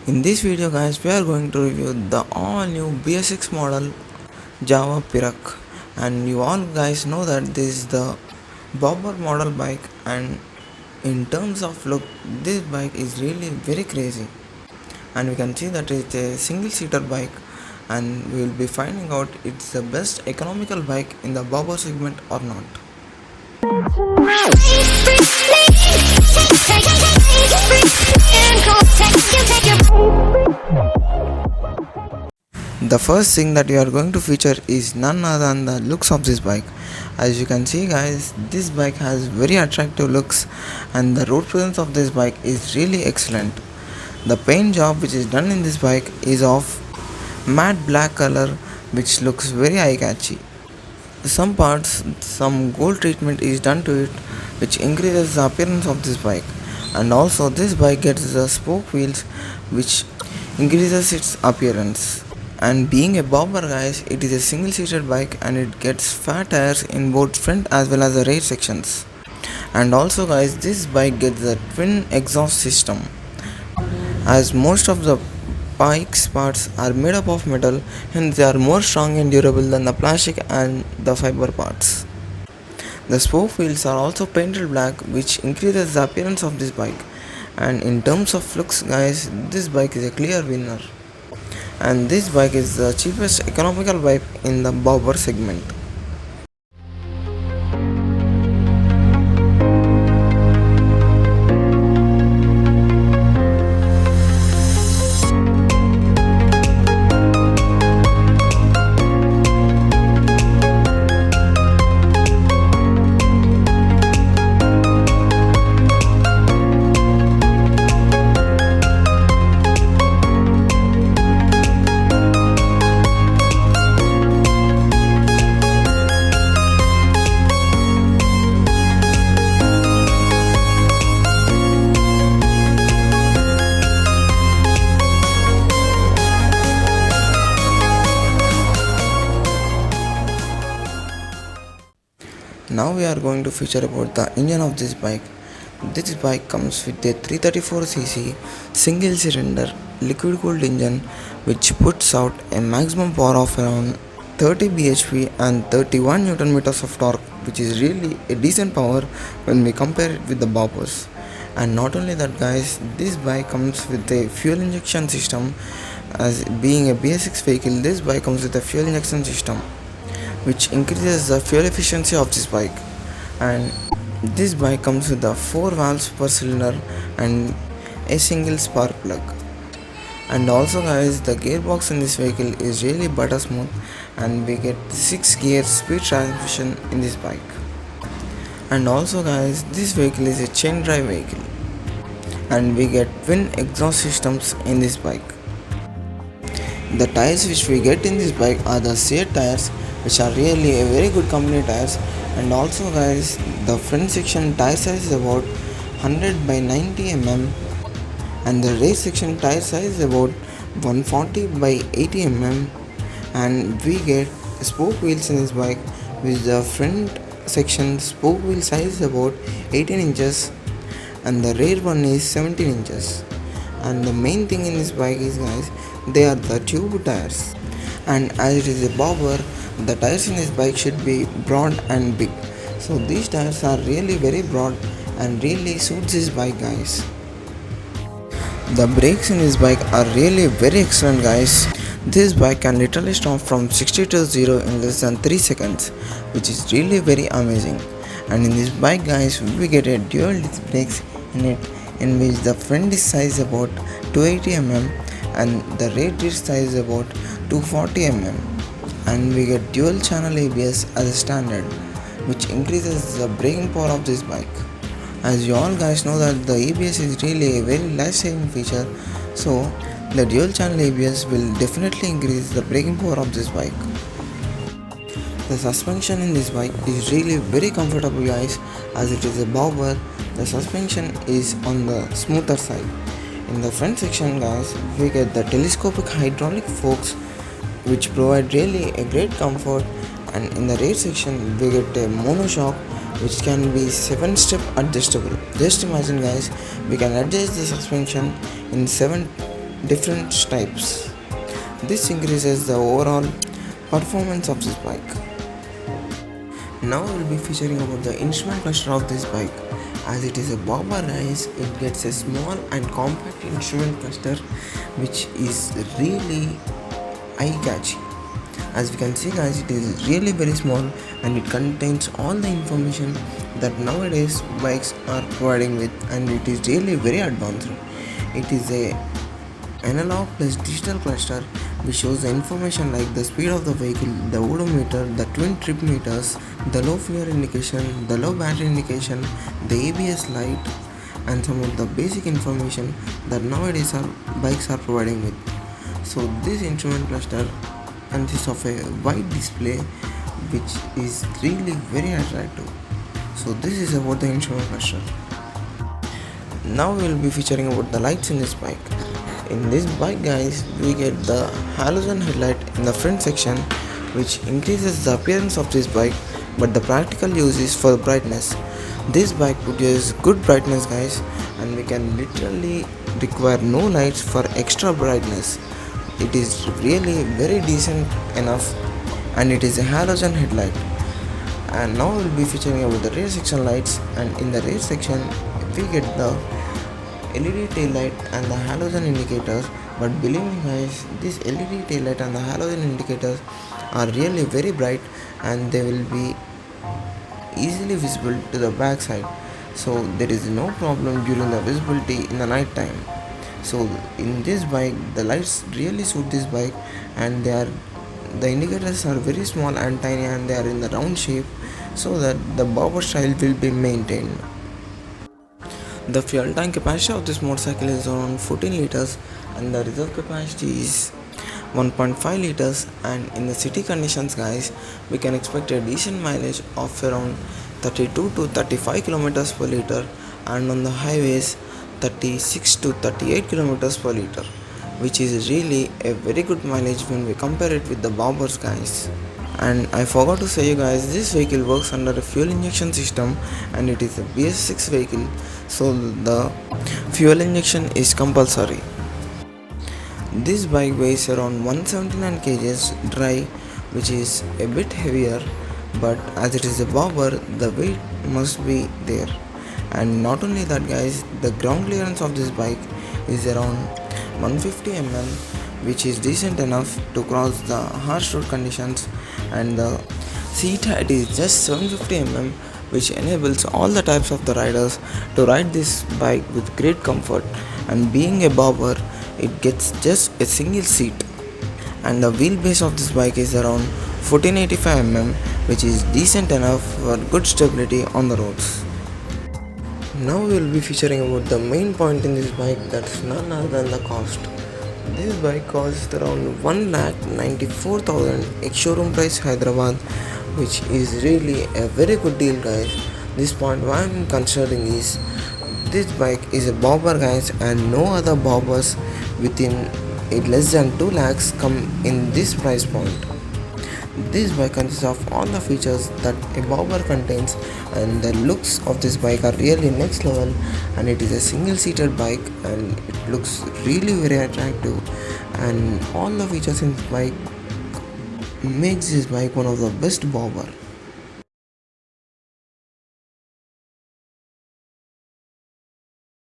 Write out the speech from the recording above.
In this video guys, we are going to review the all new BS6 model Java Pirak, and you all guys know that this is the bobber model bike, and in terms of look this bike is really very crazy, and we can see that it's a single seater bike, and we will be finding out it's the best economical bike in the bobber segment or not. The first thing that you are going to feature is none other than the looks of this bike. As you can see guys, this bike has very attractive looks, and the road presence of this bike is really excellent. The paint job which is done in this bike is of matte black color, which looks very eye catchy. Some parts, some gold treatment is done to it, which increases the appearance of this bike, and also this bike gets the spoke wheels, which increases its appearance. And being a bobber guys, it is a single seated bike, and it gets fat tires in both front as well as the rear sections. And also guys, this bike gets the twin exhaust system, as most of the bike's parts are made up of metal, hence they are more strong and durable than the plastic and the fiber parts. The spoke wheels are also painted black, which increases the appearance of this bike. And in terms of looks guys, this bike is a clear winner, and this bike is the cheapest economical bike in the bobber segment. Now we are going to feature about the engine of this bike. This bike comes with a 334cc single cylinder liquid cooled engine, which puts out a maximum power of around 30 bhp and 31 newton meters of torque, which is really a decent power when we compare it with the bobbers. And not only that guys, this bike comes with a fuel injection system. As being a BS6 vehicle, this bike comes with a fuel injection system, which increases the fuel efficiency of this bike. And this bike comes with the 4 valves per cylinder and a single spark plug. And also guys, the gearbox in this vehicle is really butter smooth, and we get 6 gear speed transmission in this bike. And also guys, this vehicle is a chain drive vehicle, and we get twin exhaust systems in this bike. The tires which we get in this bike are the Seat tires, which are really a very good company tires. And also guys, the front section tire size is about 100 by 90 mm, and the rear section tire size is about 140 by 80 mm. And we get spoke wheels in this bike, with the front section spoke wheel size is about 18 inches, and the rear one is 17 inches. And the main thing in this bike is guys, they are the tube tires, and as it is a bobber, the tires in this bike should be broad and big. So these tires are really very broad and really suits this bike guys. The brakes in this bike are really very excellent guys. This bike can literally stop from 60 to 0 in less than 3 seconds, which is really very amazing. And in this bike guys, we get a dual disc brakes in it, in which the front disc size is about 280 mm and the rear disc size is about 240 mm. And we get dual channel ABS as a standard, which increases the braking power of this bike. As you all guys know that the ABS is really a very life saving feature, so the dual channel ABS will definitely increase the braking power of this bike. The suspension in this bike is really very comfortable guys, as it is a bobber. The suspension is on the smoother side. In the front section guys, we get the telescopic hydraulic forks, which provide really a great comfort. And in the rear section we get a monoshock, which can be 7-step adjustable. Just imagine guys, we can adjust the suspension in 7 different types. This increases the overall performance of this bike. Now I will be featuring about the instrument cluster of this bike. As it is a bobber guys, it gets a small and compact instrument cluster which is really eye-catchy. As we can see guys, it is really very small and it contains all the information that nowadays bikes are providing with, and it is really very advanced. It is a analog plus digital cluster which shows the information like the speed of the vehicle, the odometer, the twin trip meters, the low fuel indication, the low battery indication, the ABS light, and some of the basic information that nowadays our bikes are providing with. So this instrument cluster consists of a wide display which is really very attractive. So this is about the instrument cluster. Now we will be featuring about the lights in this bike. In this bike guys, we get the halogen headlight in the front section which increases the appearance of this bike, but the practical use is for brightness. This bike produces good brightness guys, and we can literally require no lights for extra brightness. It is really very decent enough, and it is a halogen headlight. And now we will be featuring about the rear section lights, and in the rear section we get the LED tail light and the halogen indicators. But believe me guys, this LED tail light and the halogen indicators are really very bright, and they will be easily visible to the back side, so there is no problem during the visibility in the night time. So in this bike the lights really suit this bike, and the indicators are very small and tiny, and they are in the round shape so that the bobber style will be maintained. The fuel tank capacity of this motorcycle is around 14 liters, and the reserve capacity is 1.5 liters. And in the city conditions guys, we can expect a decent mileage of around 32 to 35 kilometers per liter, and on the highways 36 to 38 kilometers per liter, which is really a very good mileage when we compare it with the bobbers guys. And I forgot to say you guys, this vehicle works under a fuel injection system, and it is a BS6 vehicle, so the fuel injection is compulsory. This bike weighs around 179 kg dry, which is a bit heavier, but as it is a bobber, the weight must be there. And not only that guys, the ground clearance of this bike is around 150 mm, which is decent enough to cross the harsh road conditions, and the seat height is just 750 mm, which enables all the types of the riders to ride this bike with great comfort. And being a bobber, it gets just a single seat, and the wheelbase of this bike is around 1485 mm, which is decent enough for good stability on the roads. Now we will be featuring about the main point in this bike, that's none other than the cost. This bike costs around 1,94,000 ex-showroom price Hyderabad, which is really a very good deal guys. This point why I am considering is this bike is a bobber guys, and no other bobbers within less than 2 lakhs come in this price point. This bike consists of all the features that a bobber contains, and the looks of this bike are really next level, and it is a single seated bike, and it looks really very attractive, and all the features in this bike makes this bike one of the best bobber.